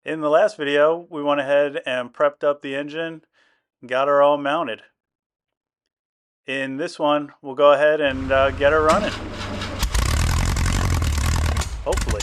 In the last video, we went ahead and prepped up the engine, got her all mounted. In this one, we'll go ahead and get her running. Hopefully.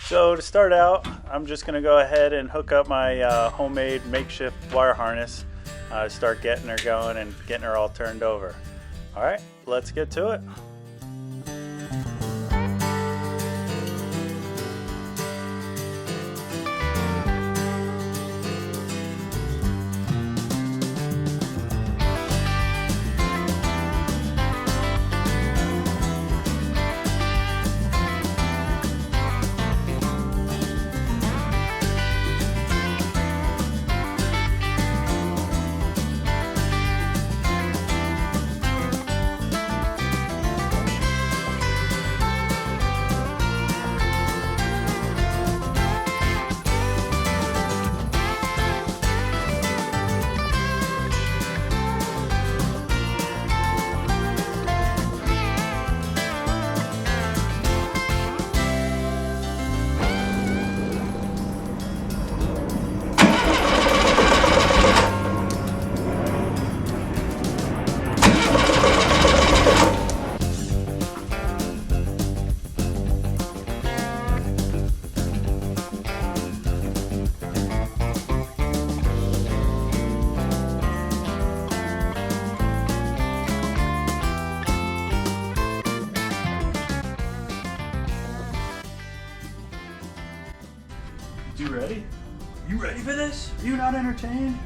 So to start out, I'm just going to go ahead and hook up my homemade makeshift wire harness, start getting her going and getting her all turned over. All right, let's get to it. You ready? You ready for this? Are you not entertained?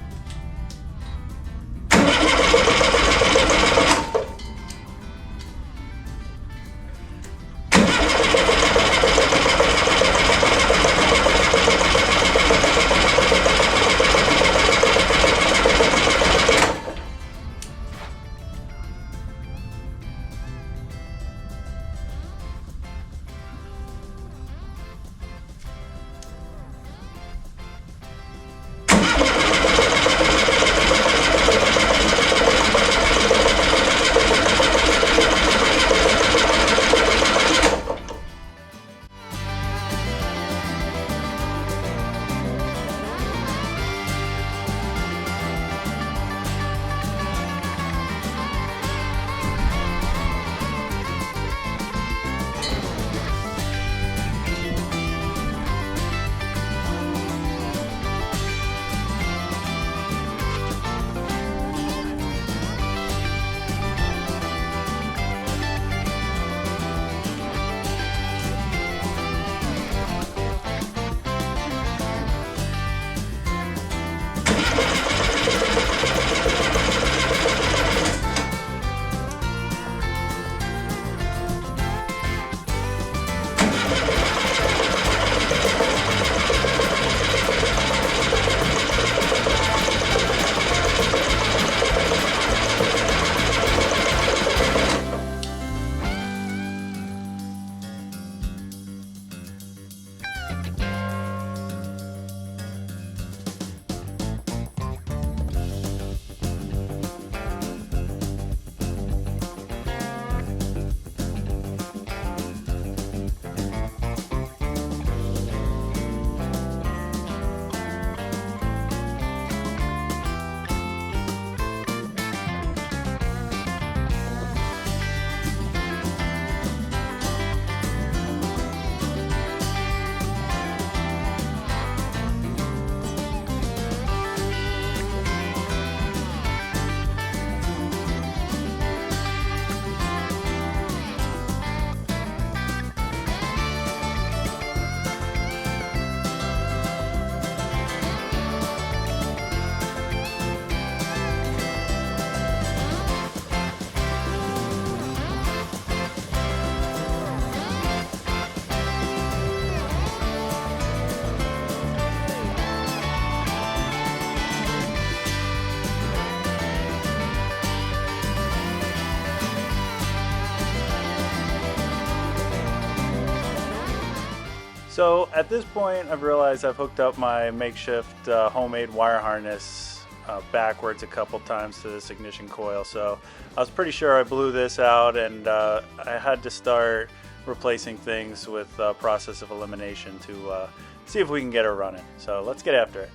So at this point, I've realized I've hooked up my makeshift homemade wire harness backwards a couple times to this ignition coil. So I was pretty sure I blew this out, and I had to start replacing things with process of elimination to see if we can get her running. So let's get after it.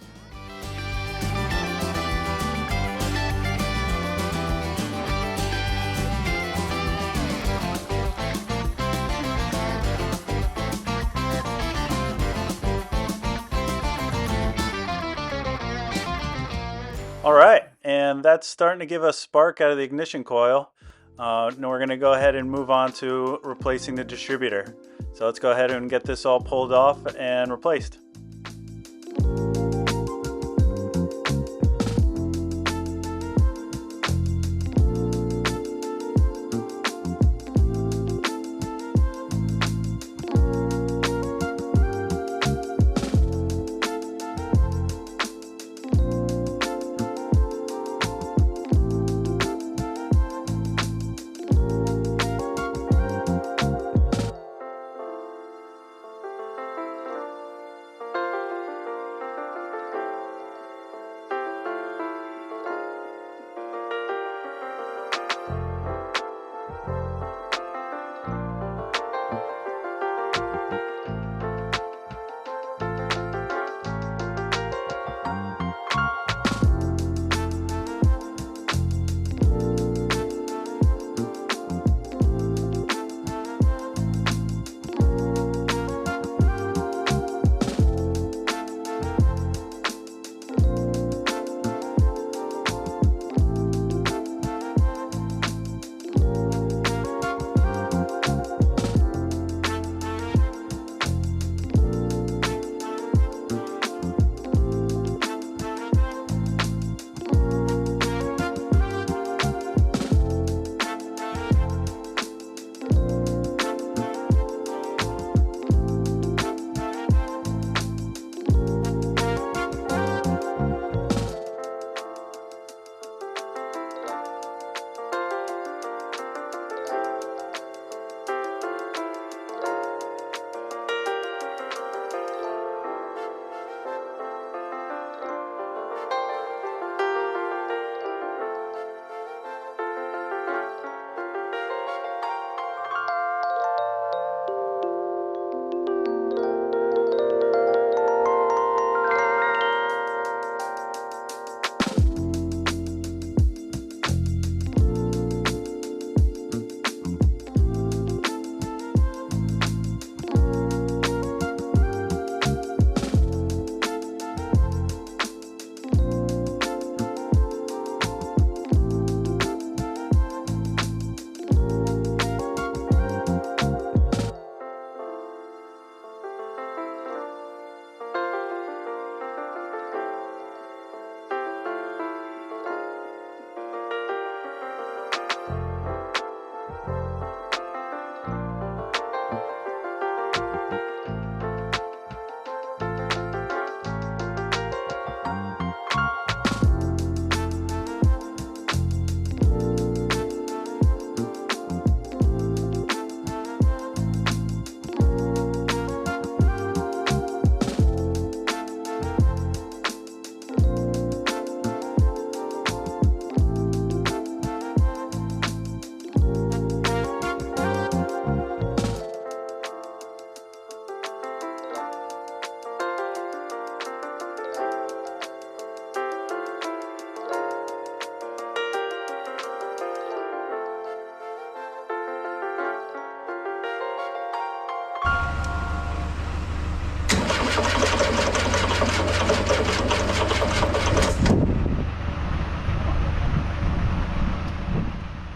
All right, and that's starting to give us spark out of the ignition coil. Now we're going to go ahead and move on to replacing the distributor. So let's go ahead and get this all pulled off and replaced.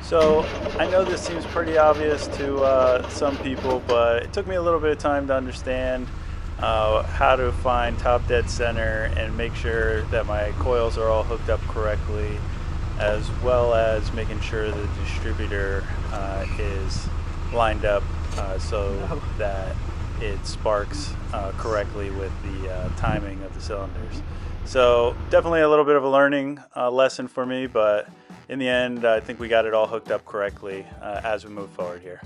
So I know this seems pretty obvious to some people, but it took me a little bit of time to understand how to find top dead center and make sure that my coils are all hooked up correctly, as well as making sure the distributor is lined up so that it sparks correctly with the timing of the cylinders. So definitely a little bit of a learning lesson for me, but in the end, I think we got it all hooked up correctly as we move forward here.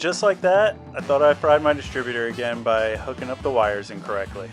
And just like that, I thought I fried my distributor again by hooking up the wires incorrectly.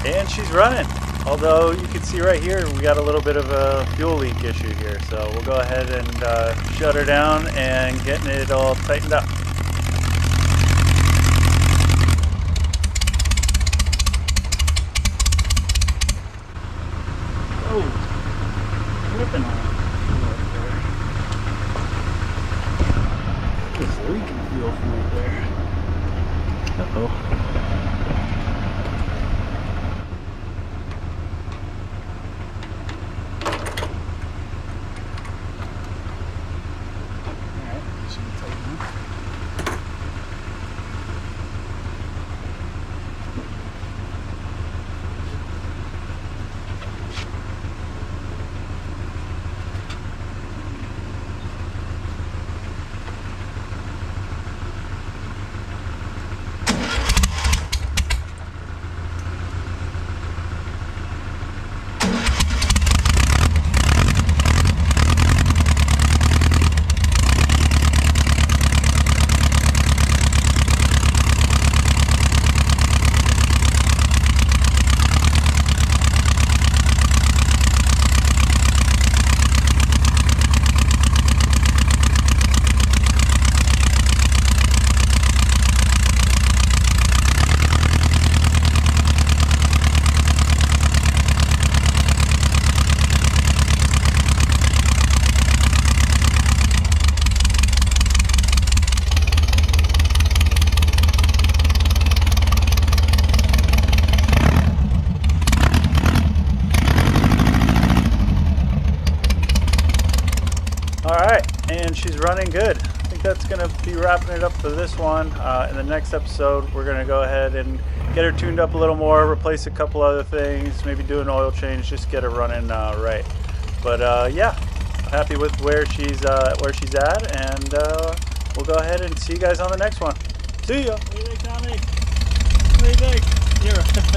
And she's running, although you can see right here we got a little bit of a fuel leak issue here, so we'll go ahead and shut her down and getting it all tightened up. Oh, whipping on it. Just leaking fuel from right there. Uh-oh. Alright, and she's running good. I think that's going to be wrapping it up for this one. In the next episode, we're going to go ahead and get her tuned up a little more, replace a couple other things, maybe do an oil change, just get her running right. But yeah, happy with where she's at, and we'll go ahead and see you guys on the next one. See ya! What do you think, Tommy? What do you think? Here.